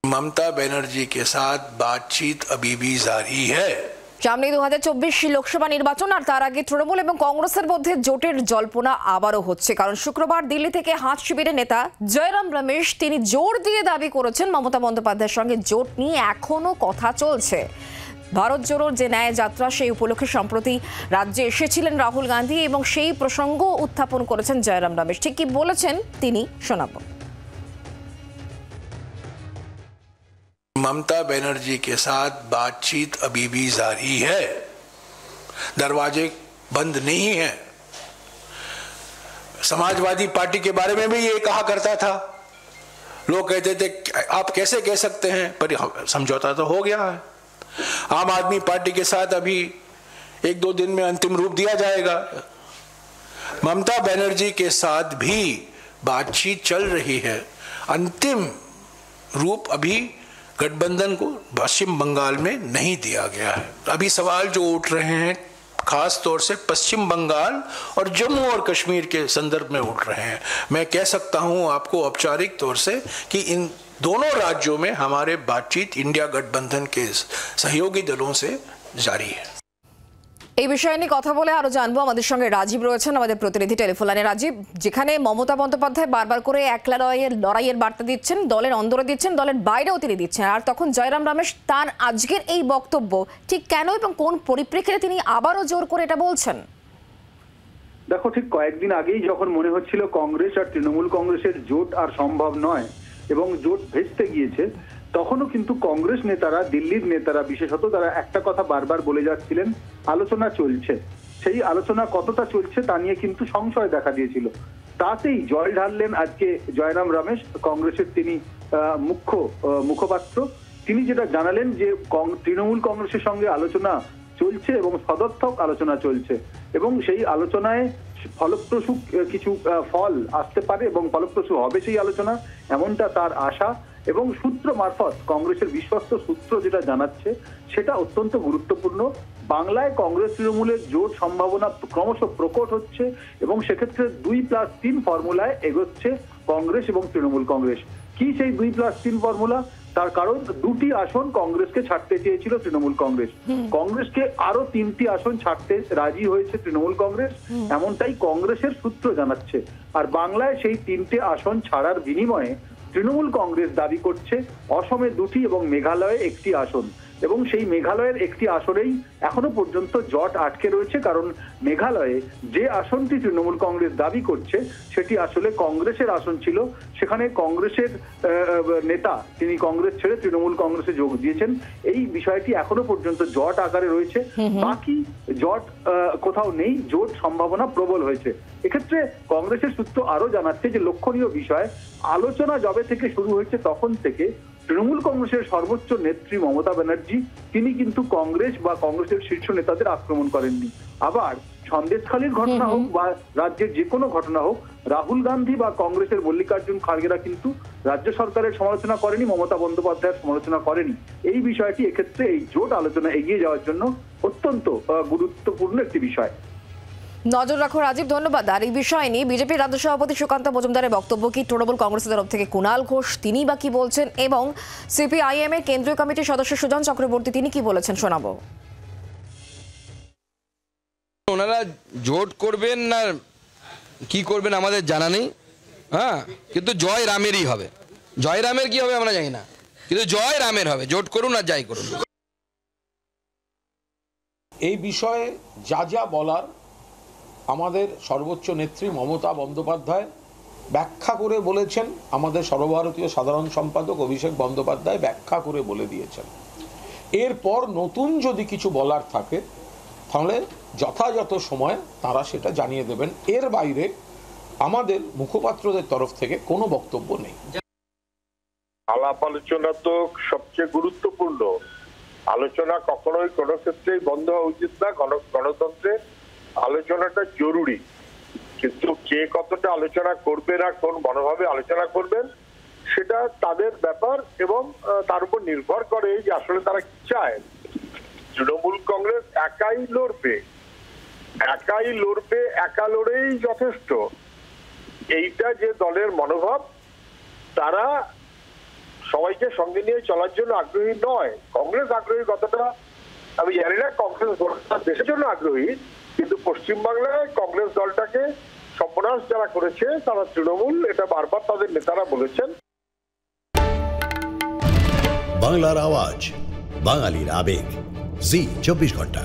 ममता बनर्जी के साथ बातचीत अभी भी जारी है। সামনে 2024 লোকসভা নির্বাচন আর তার আগে তৃণমূল এবং কংগ্রেসের মধ্যে জোটের জল্পনা আবারও হচ্ছে, কারণ শুক্রবার দিল্লি থেকে হাত শিবিরের নেতা জয়রাম রমেশ তিনি জোর দিয়ে দাবি করেছেন মমতা বন্দ্যোপাধ্যায়ের সঙ্গে জোট নিয়ে এখনো কথা চলছে। ভারত জোড়োর যে ন্যায় যাত্রা সেই উপলক্ষে সম্প্রতি রাজ্যে এসেছিলেন রাহুল গান্ধী এবং সেই প্রসঙ্গ উত্থাপন করেছেন জয়রাম রমেশ। ঠিক কি বলেছেন তিনি শোনাবো। ममता बनर्जी के साथ बातचीत अभी भी जारी है, दरवाजे बंद नहीं है। समाजवादी पार्टी के बारे में भी ये कहा करता था, लोग कहते थे आप कैसे कह सकते हैं, पर समझौता तो हो गया है। आम आदमी पार्टी के साथ अभी 1-2 दिन में अंतिम रूप दिया जाएगा। ममता बनर्जी के साथ भी बातचीत चल रही है, अंतिम रूप अभी गठबंधन को पश्चिम बंगाल में नहीं दिया गया है। अभी सवाल जो उठ रहे हैं खास तौर से पश्चिम बंगाल और जम्मू और कश्मीर के संदर्भ में उठ रहे हैं। मैं कह सकता हूं आपको औपचारिक तौर से कि इन दोनों राज्यों में हमारे बातचीत इंडिया गठबंधन के सहयोगी दलों से जारी है। এই বিষয় নিয়ে কথা বলে আরো জানবো। আমাদের সঙ্গে রাজীব রয়েছেন, আমাদের প্রতিনিধি টেলিফোন লাইনে। রাজীব, যেখানে মমতা বন্দ্যোপাধ্যায় বারবার করে একলা লড়াইয়ের বার্তা দিচ্ছেন, দলের অন্দরে দিচ্ছেন, দলের বাইরেও তিনি দিচ্ছেন, আর তখন জয়রাম রমেশ তার আজকের এই বক্তব্য ঠিক কেন এবং কোন পরিপ্রেক্ষিতে তিনি আবারও জোর করে এটা বলছেন? দেখো, ঠিক কয়েকদিন আগেই যখন মনে হচ্ছিল কংগ্রেস আর তৃণমূল কংগ্রেসের জোট আর সম্ভব নয় এবং জোট ভেস্তে গিয়েছে, তখনও কিন্তু কংগ্রেস নেতারা, দিল্লির নেতারা বিশেষত, তারা একটা কথা বারবার বলে যাচ্ছিলেন, আলোচনা চলছে। সেই আলোচনা কতটা চলছে তা নিয়ে কিন্তু সংশয় দেখা দিয়েছিল। তাতেই জল ঢাললেন আজকে জয়রাম রমেশ, কংগ্রেসের তিনি মুখপাত্র। তিনি যেটা জানালেন যে তৃণমূল কংগ্রেসের সঙ্গে আলোচনা চলছে এবং সদর্থক আলোচনা চলছে এবং সেই আলোচনায় ফলপ্রসূ কিছু ফল আসতে পারে এবং ফলপ্রসূ হবে সেই আলোচনা, এমনটা তার আশা। এবং সূত্র মারফত, কংগ্রেসের বিশ্বস্ত সূত্র যেটা জানাচ্ছে সেটা অত্যন্ত গুরুত্বপূর্ণ। বাংলায় কংগ্রেস তৃণমূলের জোট সম্ভাবনা ক্রমশ প্রকট হচ্ছে এবং সেক্ষেত্রে 2+3 ফর্মুলায় এগোচ্ছে কংগ্রেস এবং তৃণমূল কংগ্রেস। কি সেই 2+3 ফর্মুলা? তার কারণ 2টি আসন কংগ্রেসকে ছাড়তে চেয়েছিল তৃণমূল কংগ্রেস, কংগ্রেসকে আরো 3টি আসন ছাড়তে রাজি হয়েছে তৃণমূল কংগ্রেস, এমনটাই কংগ্রেসের সূত্র জানাচ্ছে। আর বাংলায় সেই 3টে আসন ছাড়ার বিনিময়ে তৃণমূল কংগ্রেস দাবি করছে অসমে 2টি এবং মেঘালয়ে 1টি আসন, এবং সেই মেঘালয়ের একটি আসনেই এখনো পর্যন্ত জট আটকে রয়েছে। কারণ মেঘালয়ে যে আসনটি তৃণমূল কংগ্রেস দাবি করছে সেটি আসলে কংগ্রেসের আসন ছিল, সেখানে কংগ্রেসের নেতা তিনি কংগ্রেস ছেড়ে তৃণমূল কংগ্রেসে যোগ দিয়েছেন। এই বিষয়টি এখনো পর্যন্ত জট আকারে রয়েছে, বাকি জট কোথাও নেই, জোট সম্ভাবনা প্রবল হয়েছে। এক্ষেত্রে কংগ্রেসের সূত্র আরো জানাচ্ছে যে লক্ষণীয় বিষয়, আলোচনা যবে থেকে শুরু হয়েছে তখন থেকে তৃণমূল কংগ্রেসের সর্বোচ্চ নেত্রী মমতা ব্যানার্জি তিনি কিন্তু কংগ্রেস বা কংগ্রেসের শীর্ষ নেতাদের আক্রমণ করেননি। আবার সন্দেশখালীর ঘটনা হোক বা রাজ্যের যে কোনো ঘটনা হোক, রাহুল গান্ধী বা কংগ্রেসের মল্লিকার্জুন খাড়গেরা কিন্তু রাজ্য সরকারের সমালোচনা করেনি, মমতা বন্দ্যোপাধ্যায়ের সমালোচনা করেনি। এই বিষয়টি এক্ষেত্রে এই জোট আলোচনা এগিয়ে যাওয়ার জন্য অত্যন্ত গুরুত্বপূর্ণ একটি বিষয়। নজর রাখো রাজীব, ধন্যবাদ। আর এই বিষয় নিয়ে বিজেপির রাজ্য সভাপতি সুকান্ত মজুমদারের বক্তব্য কি, তৃণমূল কংগ্রেসের তরফ থেকে কুণাল ঘোষ তিনি বা কি বলছেন, এবং সিপিআইএম এর কেন্দ্রীয় কমিটির সদস্য সুজন চক্রবর্তী তিনি কি বলেছেন শোনাবো। ওনারা জোট করবেন না কি করবেন আমাদের জানা নেই, হ্যাঁ, কিন্তু জয় রামেরই হবে। জয় রামের কি হবে আমরা জানি না, কিন্তু জয় রামের হবে, জোট করুন আর যাই করুন। এই বিষয়ে যা যা বলার আমাদের সর্বোচ্চ নেত্রী মমতা বন্দ্যোপাধ্যায় ব্যাখ্যা করে বলেছেন, আমাদের সর্বভারতীয় সাধারণ সম্পাদক অভিষেক বন্দ্যোপাধ্যায় ব্যাখ্যা করে বলে দিয়েছেন। এরপর নতুন যদি কিছু বলার থাকে তাহলে যথাযথ সময় তারা সেটা জানিয়ে দেবেন। এর বাইরে আমাদের মুখপাত্রদের তরফ থেকে কোনো বক্তব্য নেই। আলাপ আলোচনা তো সবচেয়ে গুরুত্বপূর্ণ। আলোচনা কখনোই কোনো ক্ষেত্রেই বন্ধ হওয়া উচিত না। গণতন্ত্রে আলোচনাটা জরুরি, কিন্তু কে কতটা আলোচনা করবে না কোন মনোভাবে আলোচনা করবেন সেটা তাদের ব্যাপার এবং তার উপর নির্ভর করে যে আসলে তারা কি চায়। তৃণমূল কংগ্রেস একাই লড়বে, একা লড়েই যথেষ্ট, এইটা যে দলের মনোভাব, তারা সবাইকে সঙ্গে নিয়ে চলার জন্য আগ্রহী নয়। কংগ্রেস আগ্রহী কতটা আমি জানি না, কংগ্রেস গোটা দেশের জন্য আগ্রহী, কিন্তু পশ্চিমবাংলায় কংগ্রেস দলটাকে সর্বনাশ যারা করেছে তারা তৃণমূল, এটা বারবার তাদের নেতারা বলেছেন। বাংলার আওয়াজ, বাঙালির আবেগ, জি 24 ঘন্টা।